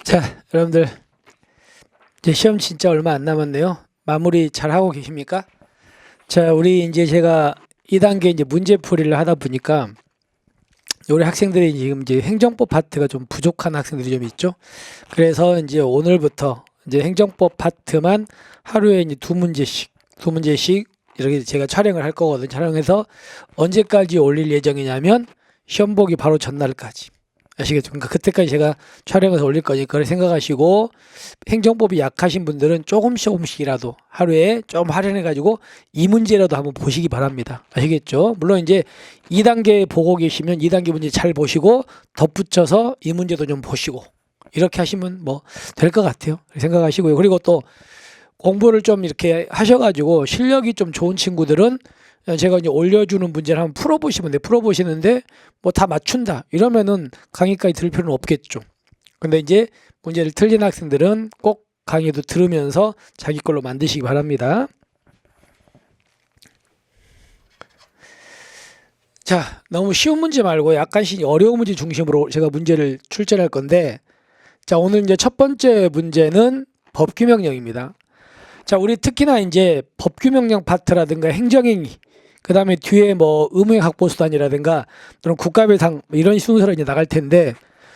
자, 여러분들 이제 시험 진짜 얼마 안 남았네요. 마무리 잘 하고 계십니까? 자, 우리 이제 제가 2단계 이제 문제풀이를 하다 보니까 우리 학생들이 지금 이제 행정법 파트가 좀 부족한 학생들이 좀 있죠. 그래서 이제 오늘부터 이제 행정법 파트만 하루에 이제 두 문제씩 이렇게 제가 촬영을 할 거거든요. 촬영해서 언제까지 올릴 예정이냐면 시험 보기 바로 전날까지. 아시겠죠? 그러니까 그때까지 제가 촬영해서 올릴 거니까 그걸 생각하시고, 행정법이 약하신 분들은 조금씩이라도 하루에 좀 할인해 가지고 이 문제라도 한번 보시기 바랍니다. 아시겠죠? 물론 이제 2단계 보고 계시면 2단계 문제 잘 보시고 덧붙여서 이 문제도 좀 보시고 이렇게 하시면 뭐 될 것 같아요. 생각하시고요. 그리고 또 공부를 좀 이렇게 하셔가지고 실력이 좀 좋은 친구들은 제가 이제 올려주는 문제를 한번 풀어보시면 풀어보시는데 뭐 다 맞춘다 이러면은 강의까지 들을 필요는 없겠죠. 근데 이제 문제를 틀린 학생들은 꼭 강의도 들으면서 자기 걸로 만드시기 바랍니다. 자, 너무 쉬운 문제 말고 약간씩 어려운 문제 중심으로 제가 문제를 출제할 건데, 자, 오늘 이제 첫 번째 문제는 법규명령입니다. 자, 우리 특히나 이제 법규명령 파트라든가 행정행위, 그 다음에 뒤에 뭐 의무행학보수단이라든가 또는 국가별상 이런 순서로 이제 나갈 텐데,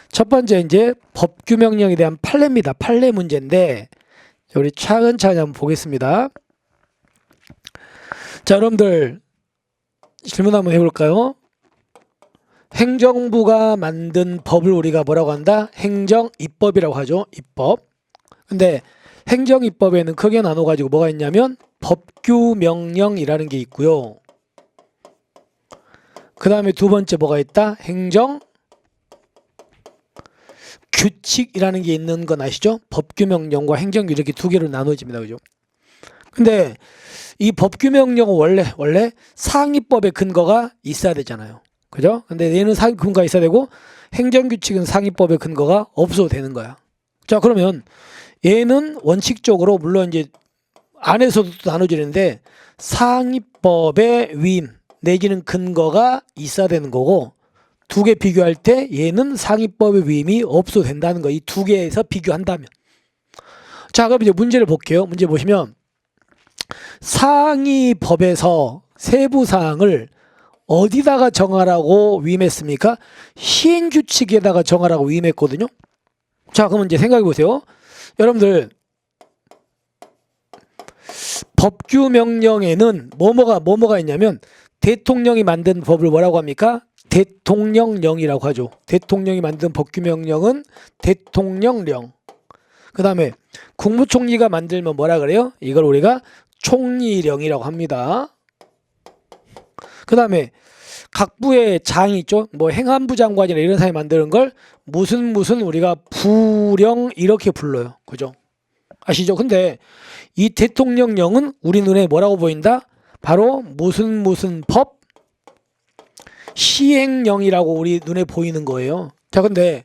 첫 번째 이제 법규명령에 대한 판례입니다. 판례 문제인데, 우리 차근차근 한번 보겠습니다. 자, 여러분들 질문 한번 해볼까요? 행정부가 만든 법을 우리가 뭐라고 한다? 행정입법이라고 하죠. 입법. 근데 행정입법에는 크게 나눠가지고 뭐가 있냐면 법규명령이라는 게 있고요. 그 다음에 두 번째 뭐가 있다? 행정규칙이라는 게 있는 건 아시죠? 법규명령과 행정규 이렇게 두 개로 나눠집니다. 그죠? 근데 이 법규명령은 원래 상위법의 근거가 있어야 되잖아요. 그죠? 근데 얘는 상위 근거가 있어야 되고 행정규칙은 상위법의 근거가 없어도 되는 거야. 자, 그러면 얘는 원칙적으로 물론 이제 안에서도 또 나눠지는데 상위법의 위임 내지는 근거가 있어야 되는 거고, 두 개 비교할 때 얘는 상위법의 위임이 없어도 된다는 거. 이 두 개에서 비교한다면. 자, 그럼 이제 문제를 볼게요. 문제 보시면 상위법에서 세부사항을 어디다가 정하라고 위임했습니까? 시행규칙에다가 정하라고 위임했거든요. 자, 그러면 이제 생각해 보세요. 여러분들 법규명령에는 뭐뭐가 있냐면 대통령이 만든 법을 뭐라고 합니까? 대통령령이라고 하죠. 대통령이 만든 법규명령은 대통령령. 그 다음에 국무총리가 만들면 뭐라 그래요? 이걸 우리가 총리령이라고 합니다. 그 다음에 각 부의 장이 있죠. 뭐 행안부 장관이나 이런 사람이 만드는 걸 무슨 우리가 부령 이렇게 불러요. 그죠? 아시죠? 근데 이 대통령령은 우리 눈에 뭐라고 보인다? 바로 무슨 법 시행령이라고 우리 눈에 보이는 거예요. 자, 근데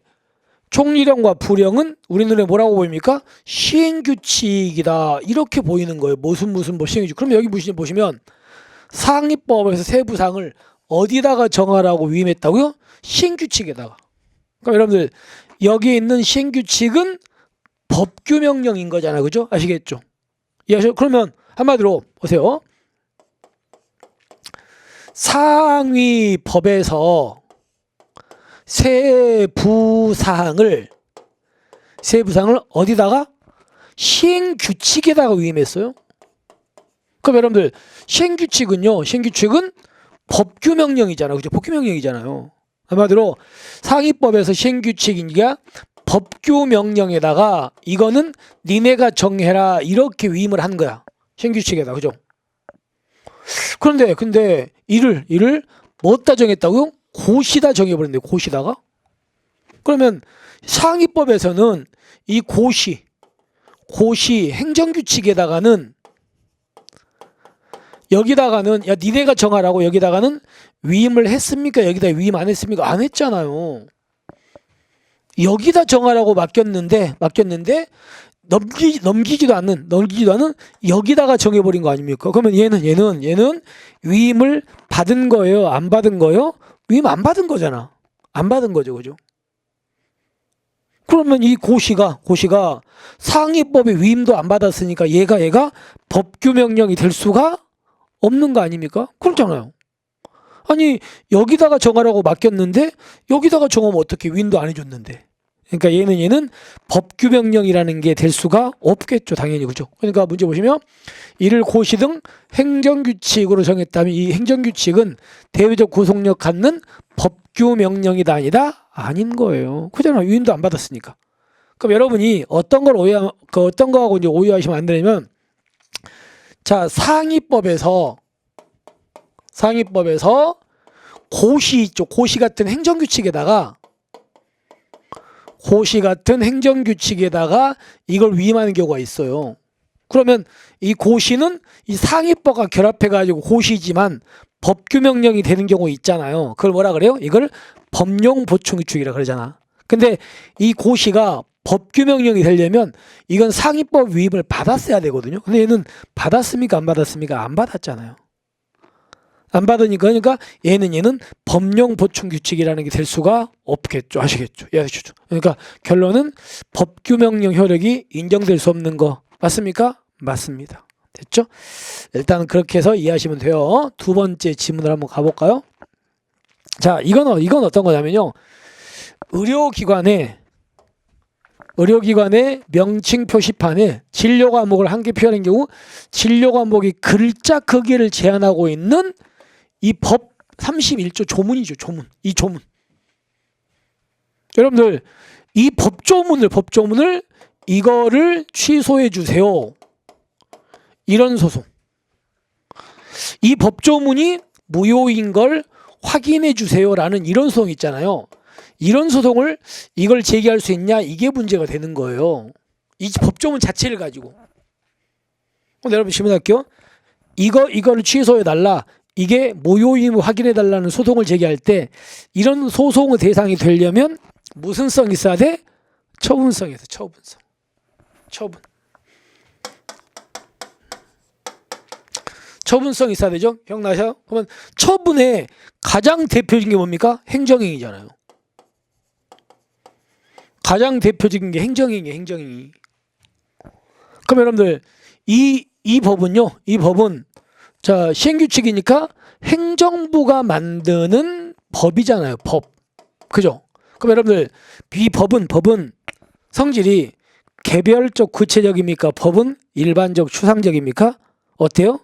총리령과 부령은 우리 눈에 뭐라고 보입니까? 시행규칙이다 이렇게 보이는 거예요. 무슨 뭐 시행규칙. 그럼 여기 보시면 상위법에서 세부사항을 어디다가 정하라고 위임했다고요? 시행규칙에다가. 그럼 여러분들 여기 있는 시행규칙은 법규명령인 거잖아요. 그죠? 아시겠죠? 그러면 한마디로 보세요. 상위법에서 세부사항을 어디다가? 시행규칙에다가 위임했어요. 그럼 여러분들 시행규칙은 법규명령이잖아요. 그죠? 법규명령이잖아요. 한마디로 상위법에서 시행규칙이니까 법규명령에다가 이거는 니네가 정해라 이렇게 위임을 한 거야. 시행규칙에다. 그죠? 근데 이를 뭐다 정했다고요? 고시다 정해버렸네. 고시다가. 그러면 상위법에서는 이 고시 행정규칙에다가는 여기다가는 야 니네가 정하라고 여기다가는 위임을 했습니까? 여기다 위임 안 했습니까? 안 했잖아요. 여기다 정하라고 맡겼는데 넘기지도 않는 여기다가 정해버린 거 아닙니까? 그러면 얘는 위임을 받은 거예요? 안 받은 거예요? 위임 안 받은 거잖아. 안 받은 거죠. 그죠? 그러면 이 고시가 상위법의 위임도 안 받았으니까 얘가 법규 명령이 될 수가 없는 거 아닙니까? 그렇잖아요. 아니 여기다가 정하라고 맡겼는데 여기다가 정하면 어떻게 위임도 안 해줬는데. 그러니까 얘는 법규 명령이라는 게 될 수가 없겠죠. 당연히. 그죠? 그러니까 문제 보시면 이를 고시 등 행정규칙으로 정했다면 이 행정규칙은 대외적 구속력 갖는 법규 명령이다 아니다? 아닌 거예요. 그잖아. 위임도 안 받았으니까. 그럼 여러분이 어떤 거하고 이제 오해하시면 안 되냐면, 자, 상위법에서 고시 있죠. 고시 같은 행정규칙에다가 이걸 위임하는 경우가 있어요. 그러면 이 고시는 이 상위법과 결합해가지고 고시지만 법규 명령이 되는 경우 있잖아요. 그걸 뭐라 그래요? 이걸 법령 보충규칙이라 그러잖아. 근데 이 고시가 법규 명령이 되려면 이건 상위법 위임을 받았어야 되거든요. 근데 얘는 받았습니까? 안 받았습니까? 안 받았잖아요. 안 받으니까, 그러니까 얘는 법령 보충 규칙이라는 게 될 수가 없겠죠. 아시겠죠? 이해하시죠? 그러니까 결론은 법규 명령 효력이 인정될 수 없는 거 맞습니까? 맞습니다. 됐죠? 일단 그렇게 해서 이해하시면 돼요. 두 번째 지문을 한번 가볼까요? 자, 이건 어떤 거냐면요. 의료기관의 명칭 표시판에 진료 과목을 한 개 표현한 경우 진료 과목이 글자 크기를 제한하고 있는 이 법 31조 조문이죠. 조문. 이 조문. 여러분들 이 법조문을 이거를 취소해 주세요. 이런 소송. 이 법조문이 무효인 걸 확인해 주세요라는 이런 소송 있잖아요. 이런 소송을 이걸 제기할 수 있냐, 이게 문제가 되는 거예요. 이 법조문 자체를 가지고. 여러분 질문할게요. 이거를 취소해 달라. 이게 무효임을 확인해 달라는 소송을 제기할 때 이런 소송의 대상이 되려면 무슨 성이 있어야 돼? 처분성이 있어. 처분성이 있어야 되죠. 기억나셔요? 그러면 처분의 가장 대표적인 게 뭡니까? 행정행위잖아요. 가장 대표적인 게 행정행위. 그럼 여러분들 이 법은 자, 시행규칙이니까 행정부가 만드는 법이잖아요. 법. 그죠? 그럼 여러분들 이 법은 성질이 개별적 구체적입니까? 법은 일반적 추상적입니까? 어때요?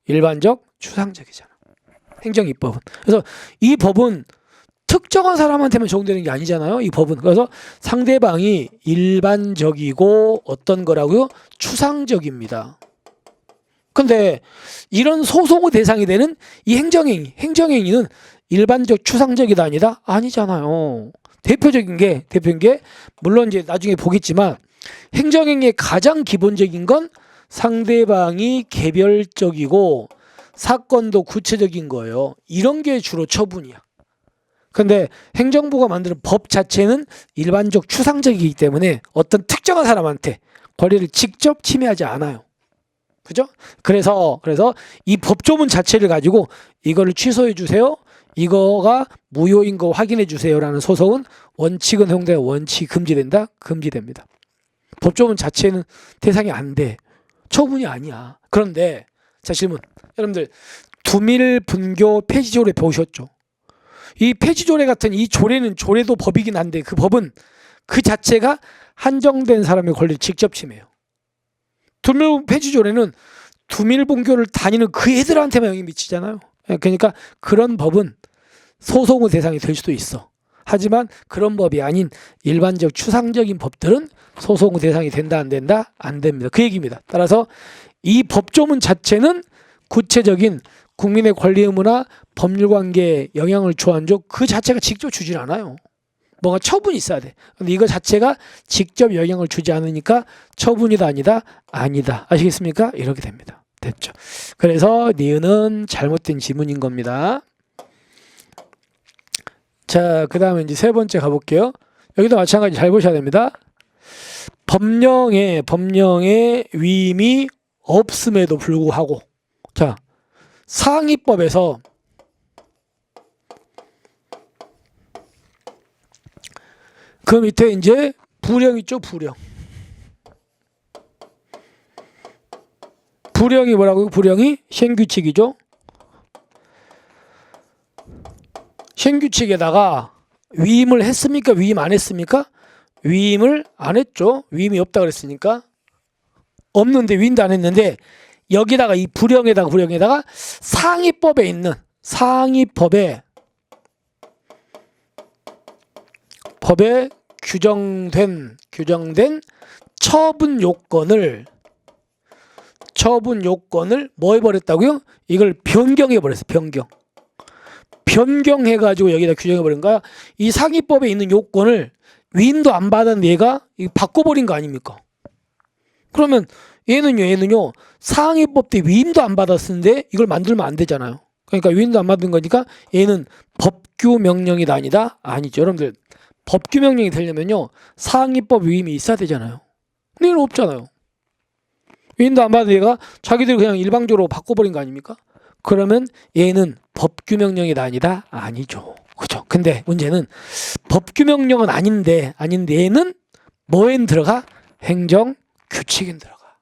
일반적 추상적이잖아. 행정입법은. 그래서 이 법은 특정한 사람한테만 적용되는 게 아니잖아요. 이 법은. 그래서 상대방이 일반적이고 어떤 거라고요? 추상적입니다. 근데 이런 소송의 대상이 되는 이 행정행위는 일반적 추상적이다 아니다? 아니잖아요. 대표적인 게 물론 이제 나중에 보겠지만 행정행위의 가장 기본적인 건 상대방이 개별적이고 사건도 구체적인 거예요. 이런 게 주로 처분이야. 근데 행정부가 만드는 법 자체는 일반적 추상적이기 때문에 어떤 특정한 사람한테 권리를 직접 침해하지 않아요. 그죠? 그래서 이 법조문 자체를 가지고 이거를 취소해 주세요. 이거가 무효인 거 확인해 주세요라는 소송은 원칙은 허용돼, 원칙 금지된다. 금지됩니다. 법조문 자체는 대상이 안 돼. 처분이 아니야. 그런데 자, 질문. 여러분들 두밀분교 폐지조례 배우셨죠? 이 폐지조례 같은 이 조례도 법이긴 한데 그 법은 그 자체가 한정된 사람의 권리를 직접 침해해요. 폐지조례는 두밀분교를 다니는 그 애들한테만 영향이 미치잖아요. 그러니까 그런 법은 소송의 대상이 될 수도 있어. 하지만 그런 법이 아닌 일반적 추상적인 법들은 소송의 대상이 된다 안 된다? 안 됩니다. 그 얘기입니다. 따라서 이 법조문 자체는 구체적인 국민의 권리 의무나 법률관계에 영향을 주안죠. 그 자체가 직접 주질 않아요. 뭔가 처분이 있어야 돼. 근데 이거 자체가 직접 영향을 주지 않으니까 처분이다 아니다? 아니다. 아시겠습니까? 이렇게 됩니다. 됐죠. 그래서 니은은 잘못된 지문인 겁니다. 자, 그 다음에 이제 세 번째 가볼게요. 여기도 마찬가지 잘 보셔야 됩니다. 법령에 위임이 없음에도 불구하고, 자, 상위법에서 그 밑에 이제 불령 있죠, 불령. 불령이 뭐라고요? 불령이 시행규칙이죠. 시행규칙에다가 위임을 했습니까? 위임 안 했습니까? 위임을 안 했죠. 위임이 없다 그랬으니까. 없는데 위임도 안 했는데 여기다가 이 불령에다가 상위법에 있는 상위법에 법에 규정된 처분 요건을 뭐 해버렸다고요? 이걸 변경해버렸어요. 변경해가지고 여기다 규정해버린 거야. 이 상위법에 있는 요건을 위임도 안 받은 얘가 바꿔버린 거 아닙니까? 그러면 얘는요 상위법 때 위임도 안 받았는데 이걸 만들면 안 되잖아요. 그러니까 위임도 안 받은 거니까 얘는 법규 명령이다 아니다? 아니죠. 여러분들 법규 명령이 되려면요 상위법 위임이 있어야 되잖아요. 근데 얘는 없잖아요. 위임도 안 받은 얘가 자기들이 그냥 일방적으로 바꿔버린 거 아닙니까? 그러면 얘는 법규 명령이다 아니다? 아니죠. 그죠? 근데 문제는 법규 명령은 아닌데 얘는 뭐엔 들어가? 행정규칙엔 들어가.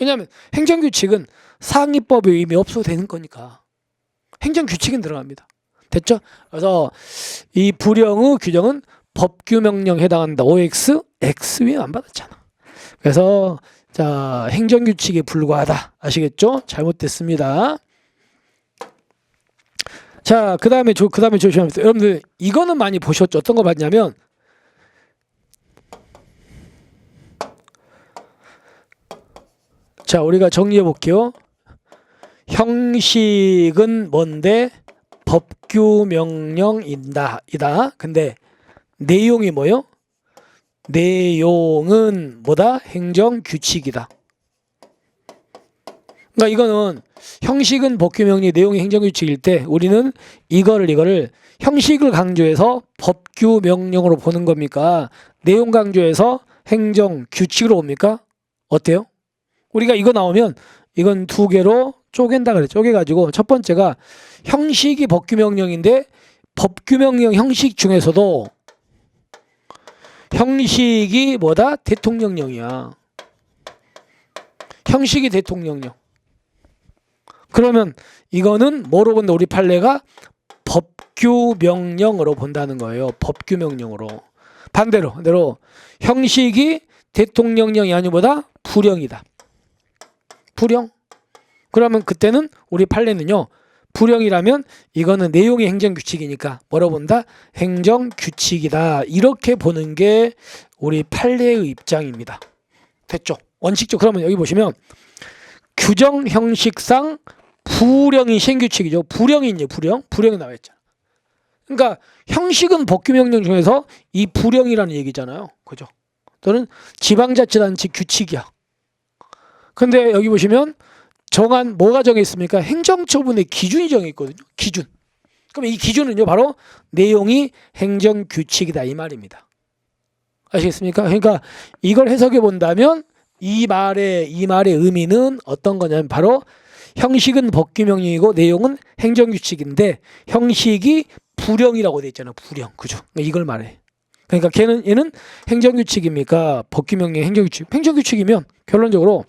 왜냐하면 행정규칙은 상위법의 의미 없어도 되는 거니까 행정규칙엔 들어갑니다. 됐죠? 그래서 이 불령의 규정은 법규 명령에 해당한다. OX, X 위임 안 받았잖아. 그래서 자 행정규칙에 불과하다. 아시겠죠? 잘못됐습니다. 자, 그 다음에 조심합니다. 여러분들 이거는 많이 보셨죠? 어떤 거 봤냐면 자 우리가 정리해 볼게요. 형식은 뭔데? 법규 명령이다. 근데 내용이 뭐요? 내용은 뭐다? 행정규칙이다. 그러니까 이거는 형식은 법규 명령, 내용이 행정규칙일 때 우리는 이거를 형식을 강조해서 법규 명령으로 보는 겁니까? 내용 강조해서 행정규칙으로 봅니까? 어때요? 우리가 이거 나오면 이건 두 개로 쪼갠다 그래. 쪼개가지고 첫 번째가 형식이 법규 명령인데 법규 명령 형식 중에서도 형식이 뭐다? 대통령령이야. 형식이 대통령령. 그러면 이거는 뭐로 본다? 우리 판례가 법규 명령으로 본다는 거예요. 법규 명령으로. 반대로 형식이 대통령령이 아니 뭐다? 불령이다. 불령. 그러면 그때는 우리 판례는요. 불령이라면 이거는 내용이 행정규칙이니까 뭐로 본다? 행정규칙이다. 이렇게 보는 게 우리 판례의 입장입니다. 됐죠? 원칙적. 그러면 여기 보시면 규정 형식상 불령이 시행규칙이죠. 불령이 나와 있잖아. 그러니까 형식은 법규 명령 중에서 이 불령이라는 얘기잖아요. 그죠? 또는 지방자치단체 규칙이야. 근데 여기 보시면 뭐가 정해 있습니까? 행정처분의 기준이 정해 있거든요. 기준. 그럼 이 기준은요, 바로 내용이 행정규칙이다 이 말입니다. 아시겠습니까? 그러니까 이걸 해석해 본다면 이 말의 의미는 어떤 거냐면 바로 형식은 법규 명령이고 내용은 행정규칙인데 형식이 불령이라고 돼 있잖아요. 불령. 그죠? 이걸 말해. 그러니까 얘는 행정규칙입니까? 법규 명령 행정규칙. 행정규칙이면 결론적으로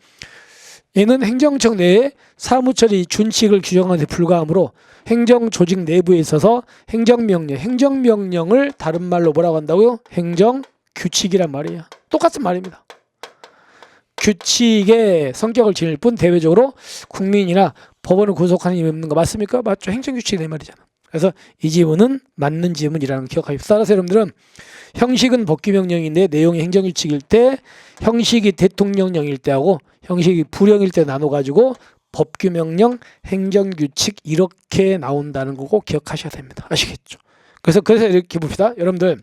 얘는 행정청 내에 사무처리 준칙을 규정하는 데 불과하므로 행정조직 내부에 있어서 행정명령을 다른 말로 뭐라고 한다고요? 행정규칙이란 말이야. 똑같은 말입니다. 규칙의 성격을 지닐 뿐 대외적으로 국민이나 법원을 구속하는 힘이 없는 거 맞습니까? 맞죠. 행정규칙이 내 말이잖아. 그래서 이 지문은 맞는 지문이라는 거 기억하십시오. 따라서 여러분들은 형식은 법규명령인데 내용이 행정규칙일 때, 형식이 대통령령일 때하고 형식이 불령일 때 나눠가지고 법규명령, 행정규칙 이렇게 나온다는 거 꼭 기억하셔야 됩니다. 아시겠죠? 그래서 이렇게 봅시다. 여러분들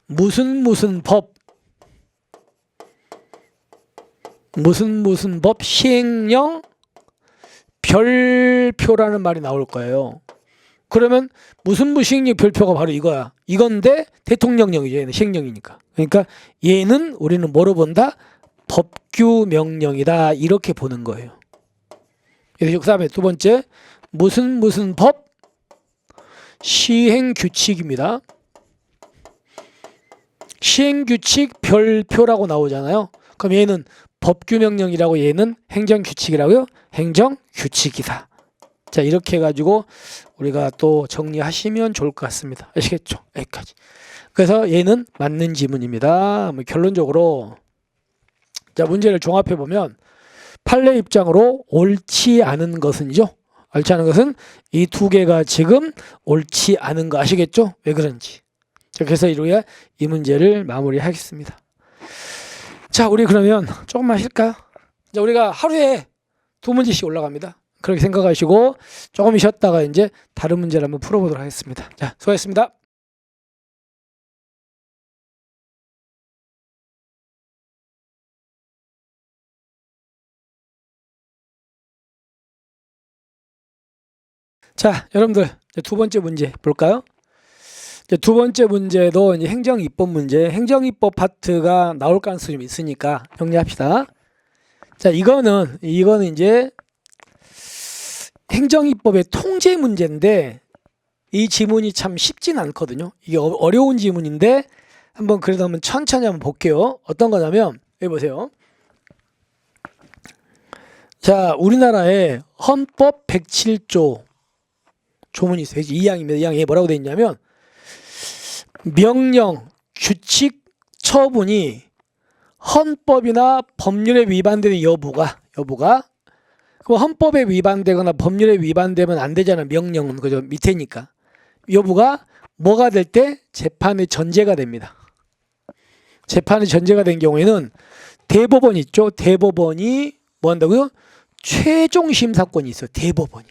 무슨 법 시행령 별표라는 말이 나올 거예요. 그러면 무슨 시행령 별표가 바로 이거야. 이건데 대통령령이죠. 얘는 시행령이니까. 그러니까 얘는 우리는 뭐로 본다? 법규 명령이다. 이렇게 보는 거예요. 그 다음에 두 번째 무슨 법 시행규칙입니다. 시행규칙 별표라고 나오잖아요. 그럼 얘는 법규명령이라고 얘는 행정규칙이라고요? 행정규칙이다. 자, 이렇게 해가지고 우리가 또 정리하시면 좋을 것 같습니다. 아시겠죠? 여기까지. 그래서 얘는 맞는 지문입니다. 뭐 결론적으로 자, 문제를 종합해 보면 판례 입장으로 옳지 않은 것은이죠. 옳지 않은 것은 이 두 개가 지금 옳지 않은 거 아시겠죠? 왜 그런지. 자, 그래서 우리가 이 문제를 마무리하겠습니다. 자, 우리 그러면 조금만 쉴까요? 자, 우리가 하루에 2문제씩 올라갑니다. 그렇게 생각하시고 조금 쉬었다가 이제 다른 문제를 한번 풀어보도록 하겠습니다. 자, 수고하셨습니다. 자, 여러분들 두 번째 문제 볼까요? 두 번째 문제도 이제 행정입법 문제, 행정입법 파트가 나올 가능성이 좀 있으니까 정리합시다. 자, 이거는 이제 행정입법의 통제 문제인데 이 지문이 참 쉽진 않거든요. 이게 어려운 지문인데 한번 그래도 한번 천천히 한번 볼게요. 어떤 거냐면 여기 보세요. 자, 우리나라의 헌법 107조 조문이 있어요. 2항입니다. 2항에 뭐라고 되어 있냐면 명령, 규칙, 처분이 헌법이나 법률에 위반되는 여부가 그 헌법에 위반되거나 법률에 위반되면 안 되잖아. 명령은 그죠? 밑에니까 여부가 뭐가 될 때 재판의 전제가 됩니다. 재판의 전제가 된 경우에는 대법원 있죠. 대법원이 뭐 한다고요? 최종 심사권이 있어요. 대법원이.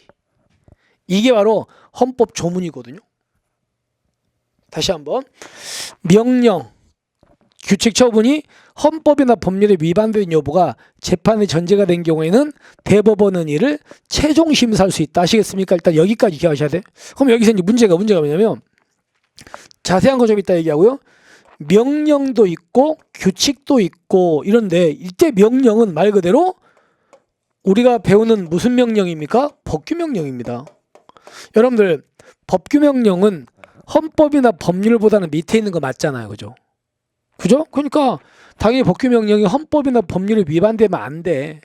이게 바로 헌법 조문이거든요. 다시 한번 명령, 규칙, 처분이 헌법이나 법률에 위반된 여부가 재판의 전제가 된 경우에는 대법원은 이를 최종 심사할 수 있다. 아시겠습니까? 일단 여기까지 기억하셔야 돼. 그럼 여기서 이제 문제가 뭐냐면 자세한 거 좀 이따 얘기하고요. 명령도 있고 규칙도 있고 이런데 이때 명령은 말 그대로 우리가 배우는 무슨 명령입니까? 법규명령입니다. 여러분들 법규명령은 헌법이나 법률보다는 밑에 있는 거 맞잖아요. 그죠? 그죠? 그러니까 당연히 법규명령이 헌법이나 법률에 위반되면 안 돼.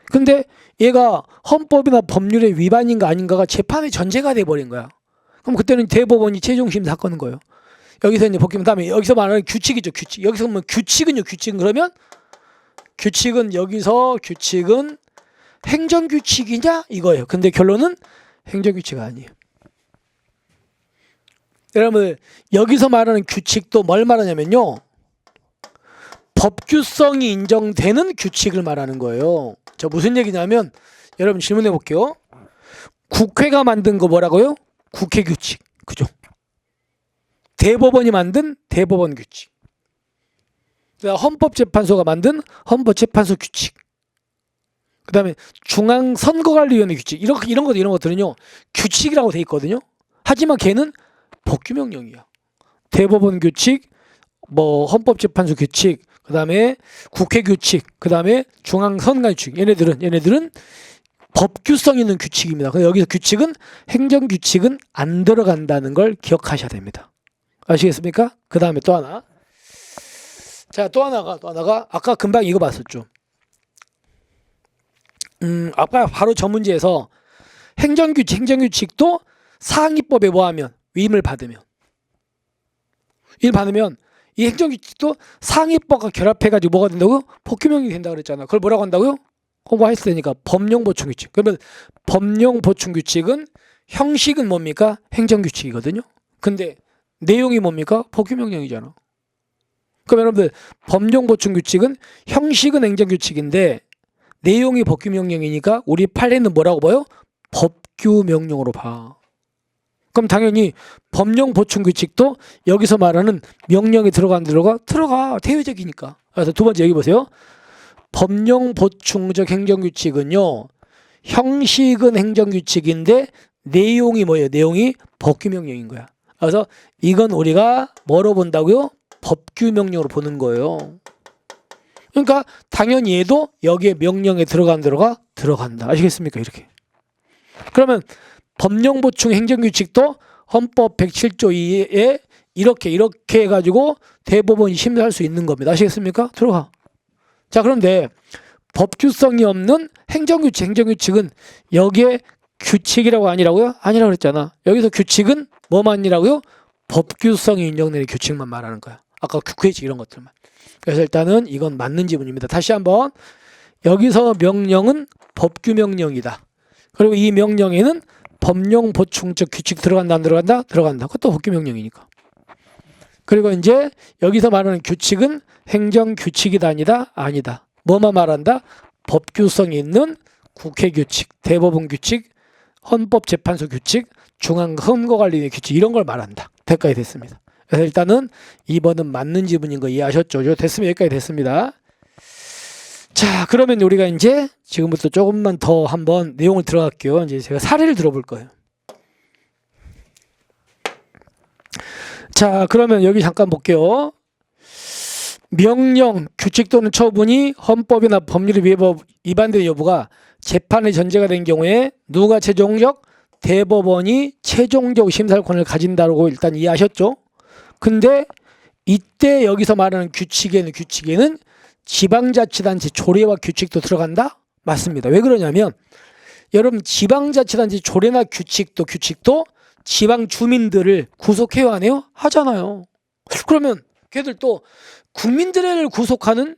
근데 얘가 헌법이나 법률의 위반인가 아닌가가 재판의 전제가 돼버린 거야. 그럼 그때는 대법원이 최종 심사하는 거예요. 여기서 이제 법규명 다음에 여기서 말하는 규칙이죠. 규칙. 여기서 뭐 규칙은요. 규칙은 그러면 규칙은 여기서 규칙은 행정규칙이냐 이거예요. 근데 결론은 행정규칙 아니에요. 여러분 여기서 말하는 규칙도 뭘 말하냐면요. 법규성이 인정되는 규칙을 말하는 거예요. 저 무슨 얘기냐면 여러분 질문해 볼게요. 국회가 만든 거 뭐라고요? 국회 규칙. 그죠? 대법원이 만든 대법원 규칙. 헌법재판소가 만든 헌법재판소 규칙. 그 다음에 중앙선거관리위원회 규칙. 이런 것들은요. 규칙이라고 돼 있거든요. 하지만 걔는 법규명령이야. 대법원 규칙, 뭐 헌법재판소 규칙, 그 다음에 국회 규칙, 그 다음에 중앙선거관리 규칙. 얘네들은 법규성 있는 규칙입니다. 그래서 여기서 규칙은 행정규칙은 안 들어간다는 걸 기억하셔야 됩니다. 아시겠습니까? 그 다음에 또 하나. 자, 또 하나가 아까 금방 이거 봤었죠. 아까 바로 저 문제에서 행정규칙도 상위법에 뭐하면 위임을 받으면 이 행정규칙도 상위법과 결합해가지고 뭐가 된다고요? 법규명령이 된다 그랬잖아. 그걸 뭐라고 한다고요? 공부했을 테니까 법령보충규칙. 그러면 법령보충규칙은 형식은 뭡니까? 행정규칙이거든요. 근데 내용이 뭡니까? 법규명령이잖아. 그럼 여러분들 법령보충규칙은 형식은 행정규칙인데 내용이 법규명령이니까 우리 판례는 뭐라고 봐요? 법규명령으로 봐. 그럼 당연히 법령보충규칙도 여기서 말하는 명령이 들어가 대외적이니까. 그래서 두 번째 여기 보세요. 법령보충적 행정규칙은요. 형식은 행정규칙인데 내용이 뭐예요? 내용이 법규명령인 거야. 그래서 이건 우리가 뭐로 본다고요? 법규명령으로 보는 거예요. 그러니까 당연히 얘도 여기에 명령에 들어간다. 아시겠습니까? 이렇게. 그러면 법령보충 행정규칙도 헌법 107조 2에 이렇게 해가지고 대법원이 심사할 수 있는 겁니다. 아시겠습니까? 들어가. 자, 그런데 법규성이 없는 행정규칙은 여기에 규칙이라고 아니라고요? 아니라고 그랬잖아. 여기서 규칙은 뭐만이라고요? 법규성이 인정되는 규칙만 말하는 거야. 아까 국회의칙 이런 것들만. 그래서 일단은 이건 맞는 지문입니다. 다시 한번 여기서 명령은 법규명령이다. 그리고 이 명령에는 법령 보충적 규칙 들어간다 안 들어간다? 들어간다. 그것도 법규명령이니까. 그리고 이제 여기서 말하는 규칙은 행정규칙이다 아니다? 아니다. 뭐만 말한다? 법규성이 있는 국회규칙, 대법원규칙, 헌법재판소 규칙, 중앙선거관리위원회 규칙 이런 걸 말한다. 여기까지 됐습니다. 그래서 일단은 2번은 맞는 지문인 거 이해하셨죠? 됐으면 여기까지 됐습니다. 자, 그러면 우리가 이제 지금부터 조금만 더 한번 내용을 들어갈게요. 이제 제가 사례를 들어볼 거예요. 자, 그러면 여기 잠깐 볼게요. 명령, 규칙 또는 처분이 헌법이나 법률에 위반된 여부가 재판의 전제가 된 경우에 누가 최종적? 대법원이 최종적 심사할 권한을 가진다고 일단 이해하셨죠? 근데 이때 여기서 말하는 규칙에는 지방자치단체 조례와 규칙도 들어간다? 맞습니다. 왜 그러냐면 여러분 지방자치단체 조례나 규칙도 지방 주민들을 구속해야 하네요? 하잖아요. 그러면 걔들 또 국민들을 구속하는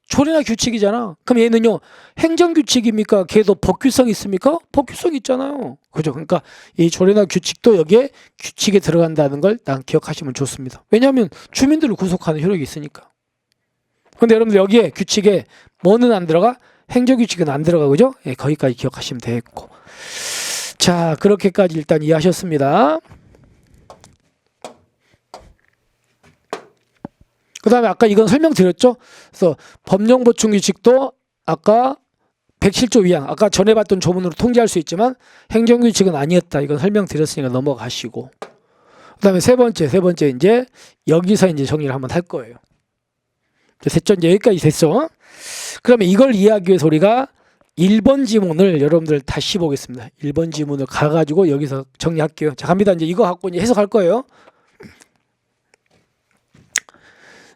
조례나 규칙이잖아. 그럼 얘는요 행정규칙입니까? 걔도 법규성 있습니까? 법규성 있잖아요. 그죠? 그러니까 이 조례나 규칙도 여기에 규칙에 들어간다는 걸 난 기억하시면 좋습니다. 왜냐하면 주민들을 구속하는 효력이 있으니까. 근데 여러분들 여기에 규칙에 뭐는 안 들어가? 행정규칙은 안 들어가. 그죠? 예, 거기까지 기억하시면 되겠고. 자, 그렇게까지 일단 이해하셨습니다. 그 다음에 아까 이건 설명드렸죠? 그래서 법령보충규칙도 아까 107조 위항, 아까 전에 봤던 조문으로 통지할 수 있지만 행정규칙은 아니었다. 이건 설명드렸으니까 넘어가시고. 그 다음에 세 번째 이제 여기서 이제 정리를 한번 할 거예요. 됐죠? 이제 여기까지 됐어. 그러면 이걸 이해하기 위해서 우리가 1번 지문을 여러분들 다시 보겠습니다. 1번 지문을 가가지고 여기서 정리할게요. 자, 갑니다. 이제 이거 갖고 이제 해석할 거예요.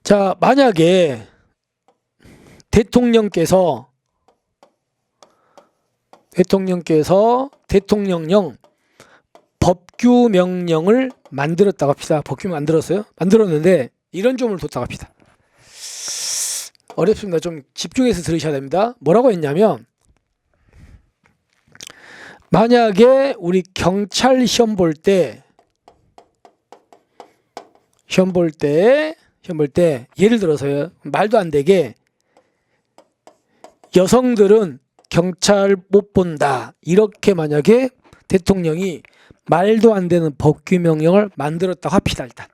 자, 만약에 대통령령 법규명령을 만들었다고 합시다. 법규 만들었어요? 만들었는데 이런 점을 뒀다고 합시다. 어렵습니다. 좀 집중해서 들으셔야 됩니다. 뭐라고 했냐면 만약에 우리 경찰 시험 볼 때 예를 들어서요. 말도 안 되게 여성들은 경찰 못 본다. 이렇게 만약에 대통령이 말도 안 되는 법규명령을 만들었다고 합시다. 일단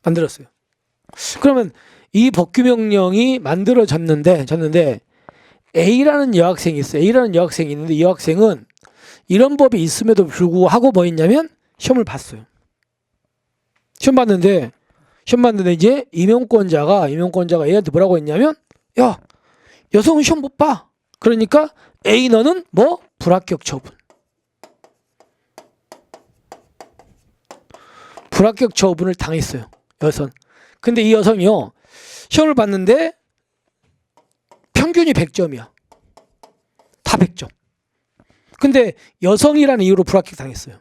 만들었어요. 그러면 이 법규명령이 만들어졌는데 A라는 여학생이 있어요. A라는 여학생이 있는데 이 여학생은 이런 법이 있음에도 불구하고 뭐 했냐면 시험을 봤어요. 시험 봤는데 이제 임용권자가 A한테 뭐라고 했냐면 야, 여성은 시험 못 봐. 그러니까 A 너는 뭐 불합격 처분. 불합격 처분을 당했어요. 여성. 근데 이 여성이요. 시험을 봤는데 평균이 100점이야. 다 100점. 근데 여성이라는 이유로 불합격 당했어요.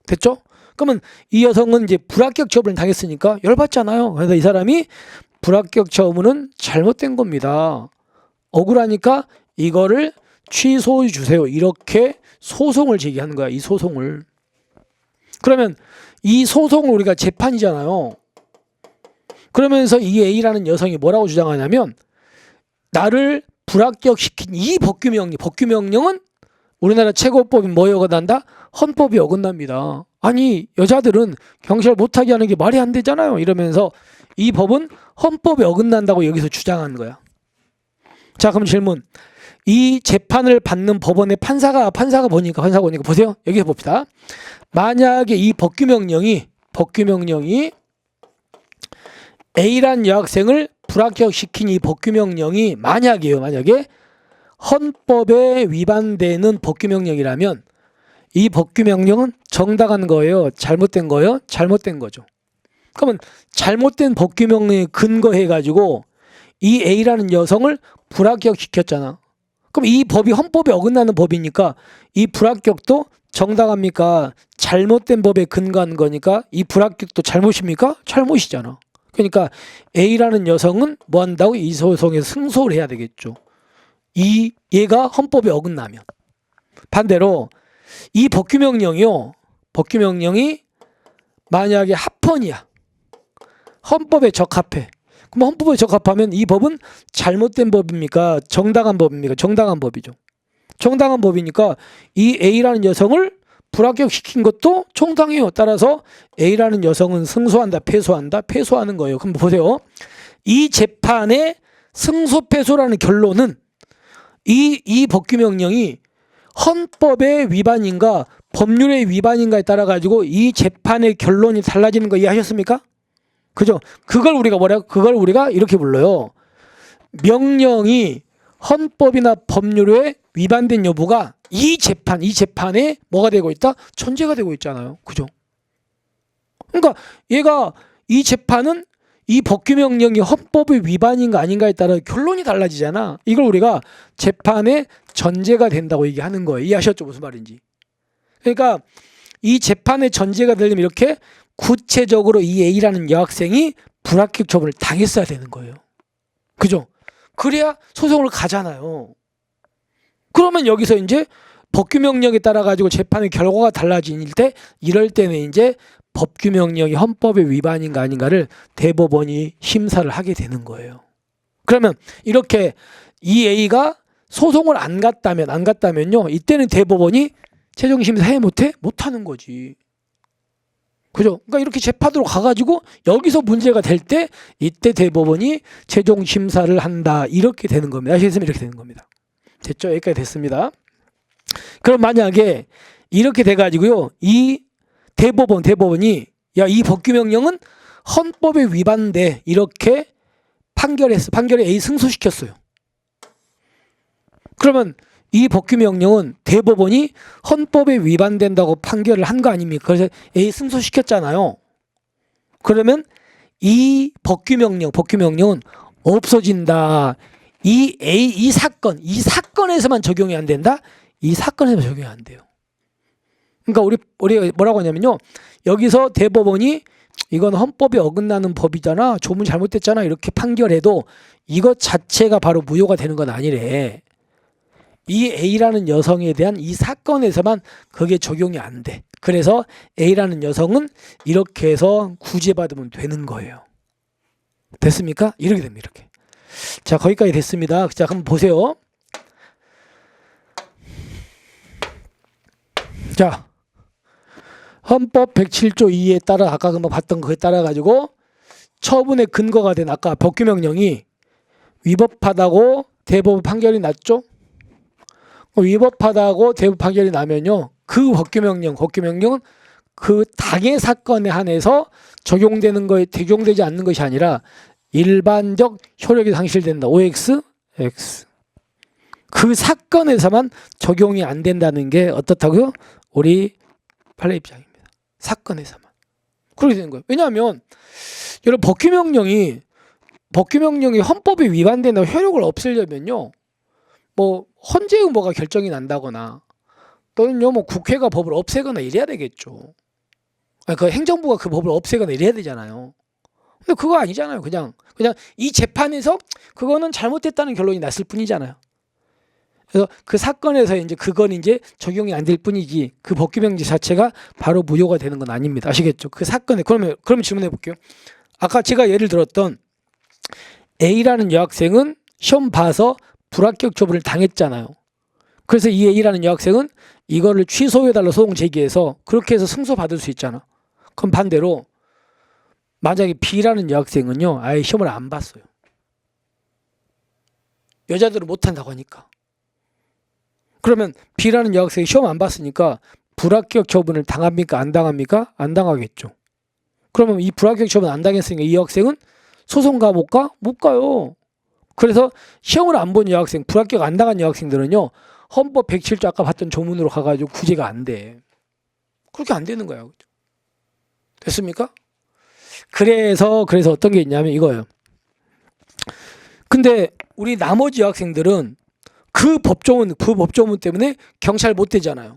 됐죠? 그러면 이 여성은 이제 불합격 처분을 당했으니까 열받잖아요. 그래서 이 사람이 불합격 처분은 잘못된 겁니다. 억울하니까 이거를 취소해 주세요. 이렇게 소송을 제기하는 거야. 이 소송을. 그러면 이 소송을 우리가 재판이잖아요. 그러면서 이 A라는 여성이 뭐라고 주장하냐면 나를 불합격시킨 이 법규명령은 우리나라 최고법이 뭐에 어긋난다? 헌법이 어긋납니다. 아니 여자들은 경찰 못하게 하는 게 말이 안 되잖아요. 이러면서 이 법은 헌법에 어긋난다고 여기서 주장하는 거야. 자, 그럼 질문. 이 재판을 받는 법원의 판사가 보니까 보세요. 여기서 봅시다. 만약에 이 법규명령이 A란 여학생을 불합격시킨 이 법규명령이 만약에 헌법에 위반되는 법규명령이라면 이 법규 명령은 정당한 거예요? 잘못된 거예요? 잘못된 거죠. 그러면 잘못된 법규 명령에 근거해 가지고 이 A라는 여성을 불합격시켰잖아. 그럼 이 법이 헌법에 어긋나는 법이니까 이 불합격도 정당합니까? 잘못된 법에 근거한 거니까 이 불합격도 잘못입니까? 잘못이잖아. 그러니까 A라는 여성은 뭐 한다고? 이 소송에 승소를 해야 되겠죠. 얘가 헌법에 어긋나면. 반대로 이 법규 명령이요. 법규 명령이 만약에 합헌이야. 헌법에 적합해. 그럼 헌법에 적합하면 이 법은 잘못된 법입니까? 정당한 법입니까? 정당한 법이죠. 정당한 법이니까 이 A라는 여성을 불합격시킨 것도 정당해요. 따라서 A라는 여성은 승소한다, 패소한다, 패소하는 거예요. 그럼 보세요. 이 재판의 승소, 패소라는 결론은 이 법규 명령이 헌법의 위반인가 법률의 위반인가에 따라 가지고 이 재판의 결론이 달라지는 거 이해하셨습니까? 그죠? 그걸 우리가 이렇게 불러요. 명령이 헌법이나 법률에 위반된 여부가 이 재판에 뭐가 되고 있다? 전제가 되고 있잖아요. 그죠? 그러니까 얘가 이 재판은 이 법규 명령이 헌법의 위반인가 아닌가에 따라 결론이 달라지잖아. 이걸 우리가 재판의 전제가 된다고 얘기하는 거예요. 이해하셨죠? 무슨 말인지. 그러니까 이 재판의 전제가 되려면 이렇게 구체적으로 이 A라는 여학생이 불합격 처분을 당했어야 되는 거예요. 그죠? 그래야 소송을 가잖아요. 그러면 여기서 이제 법규 명령에 따라 가지고 재판의 결과가 달라질 때 이럴 때는 이제 법규 명령이 헌법의 위반인가 아닌가를 대법원이 심사를 하게 되는 거예요. 그러면 이렇게 이 A가 소송을 안 갔다면요. 이때는 대법원이 최종 심사 해 못해? 못하는 거지. 그죠? 그러니까 이렇게 재판으로 가가지고 여기서 문제가 될 때 이때 대법원이 최종 심사를 한다. 이렇게 되는 겁니다. 아시겠습니까? 이렇게 되는 겁니다. 됐죠? 여기까지 됐습니다. 그럼 만약에 이렇게 돼가지고요. 이 대법원이 야, 이 법규 명령은 헌법에 위반돼. 이렇게 판결에 A 승소시켰어요. 그러면 이 법규 명령은 대법원이 헌법에 위반된다고 판결을 한 거 아닙니까? 그래서 A 승소시켰잖아요. 그러면 이 법규 명령은 없어진다. 이 사건에서만 적용이 안 된다? 이 사건에서만 적용이 안 돼요. 그러니까 우리 뭐라고 하냐면요. 여기서 대법원이 이건 헌법에 어긋나는 법이잖아. 조문 잘못됐잖아. 이렇게 판결해도 이것 자체가 바로 무효가 되는 건 아니래. 이 A라는 여성에 대한 이 사건에서만 그게 적용이 안 돼. 그래서 A라는 여성은 이렇게 해서 구제받으면 되는 거예요. 됐습니까? 이렇게 됩니다. 이렇게. 자, 거기까지 됐습니다. 자, 한번 보세요. 자, 헌법 107조 2에 따라 아까 금방 봤던 거에 따라 가지고 처분의 근거가 된 아까 법규 명령이 위법하다고 대법원 판결이 났죠? 위법하다고 대법원 판결이 나면요. 그 법규 명령은 그 당해 사건에 한해서 적용되지 않는 것이 아니라 일반적 효력이 상실된다. OX, X. 그 사건에서만 적용이 안 된다는 게 어떻다고요? 우리 판례 입장입니다. 사건에서만. 그렇게 되는 거예요. 왜냐하면 여러분 법규 명령이 헌법에 위반된다고 효력을 없애려면요. 뭐 헌재 의무가 결정이 난다거나 또는요 뭐 국회가 법을 없애거나 이래야 되겠죠. 그 행정부가 그 법을 없애거나 이래야 되잖아요. 근데 그거 아니잖아요. 그냥 이 재판에서 그거는 잘못됐다는 결론이 났을 뿐이잖아요. 그래서 그 사건에서 이제 그건 이제 적용이 안 될 뿐이지 그 법규 명령 자체가 바로 무효가 되는 건 아닙니다. 아시겠죠? 그 사건에 그러면 질문해 볼게요. 아까 제가 예를 들었던 A라는 여학생은 시험 봐서 불합격 처분을 당했잖아요. 그래서 이 A라는 여학생은 이거를 취소해달라 소송 제기해서 그렇게 해서 승소받을 수 있잖아. 그럼 반대로 만약에 B라는 여학생은요 아예 시험을 안 봤어요. 여자들은 못한다고 하니까. 그러면 B라는 여학생이 시험 안 봤으니까 불합격 처분을 당합니까? 안 당합니까? 안 당하겠죠. 그러면 이 불합격 처분 안 당했으니까 이 여학생은 소송 가 못 가? 못 가요. 그래서 시험을 안 본 여학생, 불합격 안 나간 여학생들은요, 헌법 107조 아까 봤던 조문으로 가가지고 구제가 안 돼. 그렇게 안 되는 거야. 됐습니까? 그래서 어떤 게 있냐면 이거예요. 근데 우리 나머지 여학생들은 그 법조문 때문에 경찰 못 되잖아요.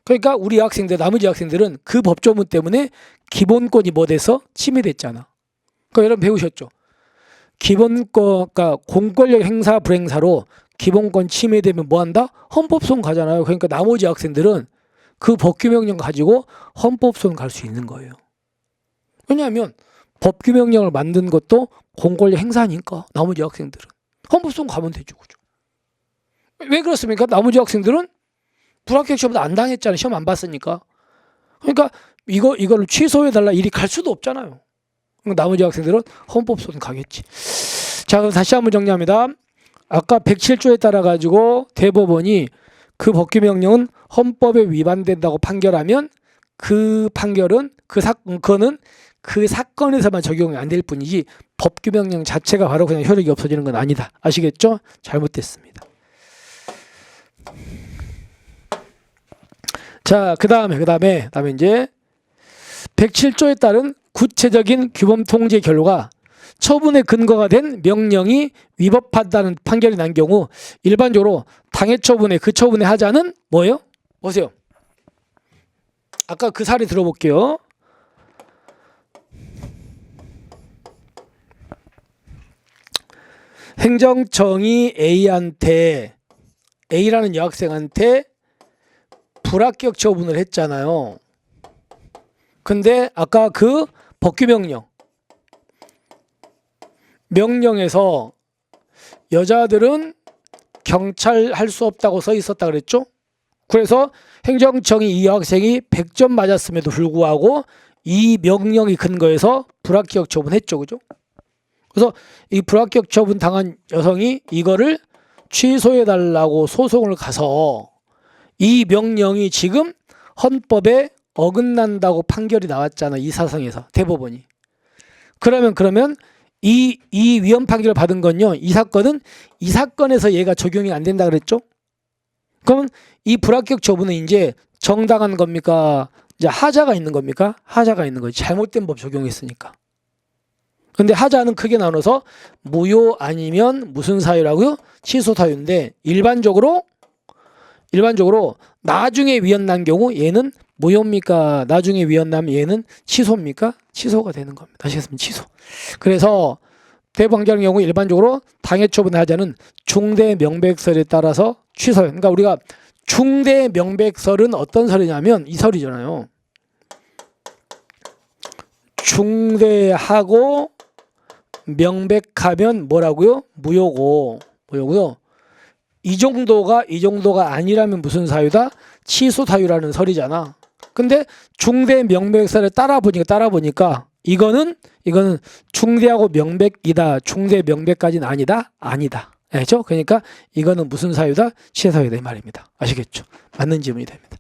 그러니까 우리 나머지 학생들은 그 법조문 때문에 기본권이 뭐 돼서 침해됐잖아. 그러니까 여러분 배우셨죠? 그러니까 공권력 행사 불행사로 기본권 침해되면 뭐 한다? 헌법소송 가잖아요. 그러니까 나머지 학생들은 그 법규명령 가지고 헌법소송 갈 수 있는 거예요. 왜냐하면 법규명령을 만든 것도 공권력 행사니까 나머지 학생들은 헌법소송 가면 되죠. 그죠? 왜 그렇습니까? 나머지 학생들은 불합격 시험도 안 당했잖아요. 시험 안 봤으니까. 그러니까 이거를 취소해달라 일이 갈 수도 없잖아요. 나머지 학생들은 헌법소송 가겠지. 자, 그럼 다시 한번 정리합니다. 아까 107조에 따라 가지고 대법원이 그 법규명령은 헌법에 위반된다고 판결하면 그 판결은 그거는 그 사건에서만 적용이 안 될 뿐이지 법규명령 자체가 바로 그냥 효력이 없어지는 건 아니다. 아시겠죠? 잘못됐습니다. 자, 그다음에 이제 107조에 따른 구체적인 규범 통제 결과 처분의 근거가 된 명령이 위법하다는 판결이 난 경우 일반적으로 당해 처분에 그 처분의 하자는 뭐예요? 보세요. 아까 그 사례 들어볼게요. 행정청이 A라는 여학생한테 불합격 처분을 했잖아요. 근데 아까 그 명령에서 여자들은 경찰 할 수 없다고 써 있었다 그랬죠? 그래서 행정청이 이 여학생이 100점 맞았음에도 불구하고 이 명령이 근거해서 불합격 처분했죠. 그죠? 그래서 이 불합격 처분 당한 여성이 이거를 취소해달라고 소송을 가서 이 명령이 지금 헌법에 어긋난다고 판결이 나왔잖아. 이 사상에서 대법원이. 그러면 이 위헌 판결을 받은 건요. 이 사건에서 얘가 적용이 안 된다 그랬죠? 그러면 이 불합격 처분은 이제 정당한 겁니까? 이제 하자가 있는 겁니까? 하자가 있는 거지. 잘못된 법 적용했으니까. 근데 하자는 크게 나눠서 무효 아니면 무슨 사유라고요? 취소 사유인데 일반적으로 나중에 위헌 난 경우 얘는 무효입니까? 나중에 위헌 나면 얘는 취소입니까? 취소가 되는 겁니다. 아시겠습니까? 취소. 그래서 대법원의 경우 일반적으로 당해 처분의 하자는 중대 명백설에 따라서 취소. 그러니까 우리가 중대 명백설은 어떤 설이냐면 이 설이잖아요. 중대하고 명백하면 뭐라고요? 무효고요. 이 정도가 아니라면 무슨 사유다? 취소 사유라는 설이잖아. 근데 중대 명백설에 따라 보니까 이거는 중대하고 명백이다. 중대 명백까지는 아니다. 알죠? 그러니까 이거는 무슨 사유다? 취소 사유다 이 말입니다. 아시겠죠? 맞는 질문이 됩니다.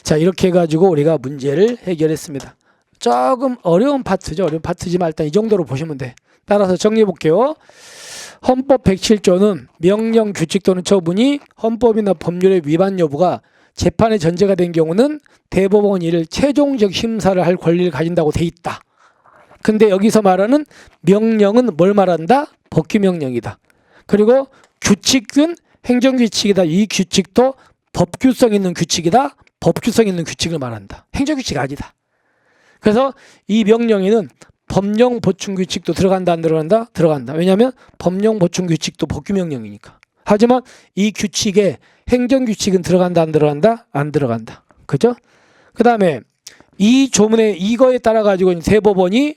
자, 이렇게 해가지고 우리가 문제를 해결했습니다. 조금 어려운 파트죠. 어려운 파트지만 일단 이 정도로 보시면 돼. 따라서 정리해 볼게요. 헌법 107조는 명령, 규칙 또는 처분이 헌법이나 법률의 위반 여부가 재판의 전제가 된 경우는 대법원이 이를 최종적 심사를 할 권리를 가진다고 돼 있다. 근데 여기서 말하는 명령은 뭘 말한다? 법규명령이다. 그리고 규칙은 행정규칙이다. 이 규칙도 법규성 있는 규칙이다. 법규성 있는 규칙을 말한다. 행정규칙 아니다. 그래서 이 명령에는 법령 보충 규칙도 들어간다 안 들어간다? 들어간다. 왜냐하면 법령 보충 규칙도 법규명령이니까. 하지만 이 규칙에 행정규칙은 들어간다 안 들어간다? 안 들어간다. 그죠? 그 다음에 이 조문에 이거에 따라 가지고 대법원이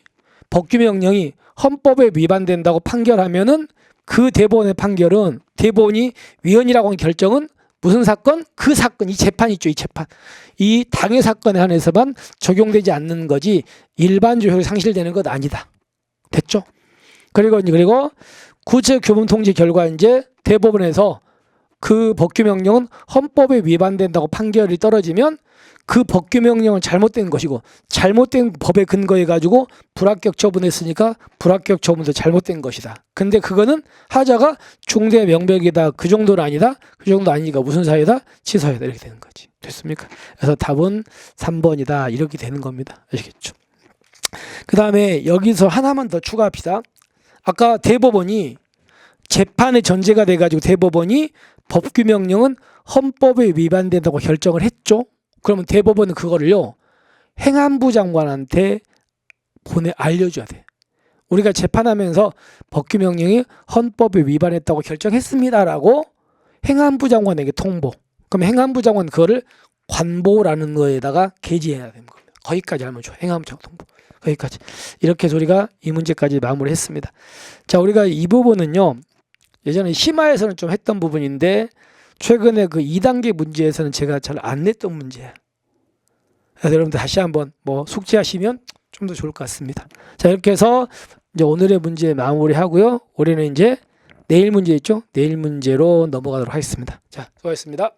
법규명령이 헌법에 위반된다고 판결하면은 그 대법원의 판결은 대법원이 위헌이라고 하는 결정은 무슨 사건? 그 사건, 이 재판 있죠. 이 재판. 이 당해 사건에 한해서만 적용되지 않는 거지 일반적 효력이 상실되는 것 아니다. 됐죠? 그리고 구체 규범 통제 결과 이제 대법원에서 그 법규명령은 헌법에 위반된다고 판결이 떨어지면 그 법규 명령은 잘못된 것이고 잘못된 법에 근거해 가지고 불합격 처분했으니까 불합격 처분도 잘못된 것이다. 근데 그거는 하자가 중대 명백이다. 그 정도는 아니다. 그 정도 아니니까 무슨 사유다? 치사유다. 이렇게 되는 거지. 됐습니까? 그래서 답은 3번이다. 이렇게 되는 겁니다. 아시겠죠? 그 다음에 여기서 하나만 더 추가합시다. 아까 대법원이 재판의 전제가 돼가지고 대법원이 법규 명령은 헌법에 위반된다고 결정을 했죠. 그러면 대법원은 그거를요 행안부 장관한테 알려줘야 돼. 우리가 재판하면서 법규 명령이 헌법에 위반했다고 결정했습니다라고 행안부 장관에게 통보. 그럼 행안부 장관 그거를 관보라는 거에다가 게재해야 되는 겁니다. 거기까지 하면 좋아. 행안부 장관 통보. 거기까지. 이렇게 해서 우리가 이 문제까지 마무리했습니다. 자, 우리가 이 부분은요 예전에 심화에서는 좀 했던 부분인데 최근에 그 2단계 문제에서는 제가 잘 안 냈던 문제예요. 그래서 여러분들 다시 한번 숙지하시면 좀 더 좋을 것 같습니다. 자, 이렇게 해서 이제 오늘의 문제 마무리하고요. 우리는 이제 내일 문제 있죠? 내일 문제로 넘어가도록 하겠습니다. 자, 수고하셨습니다.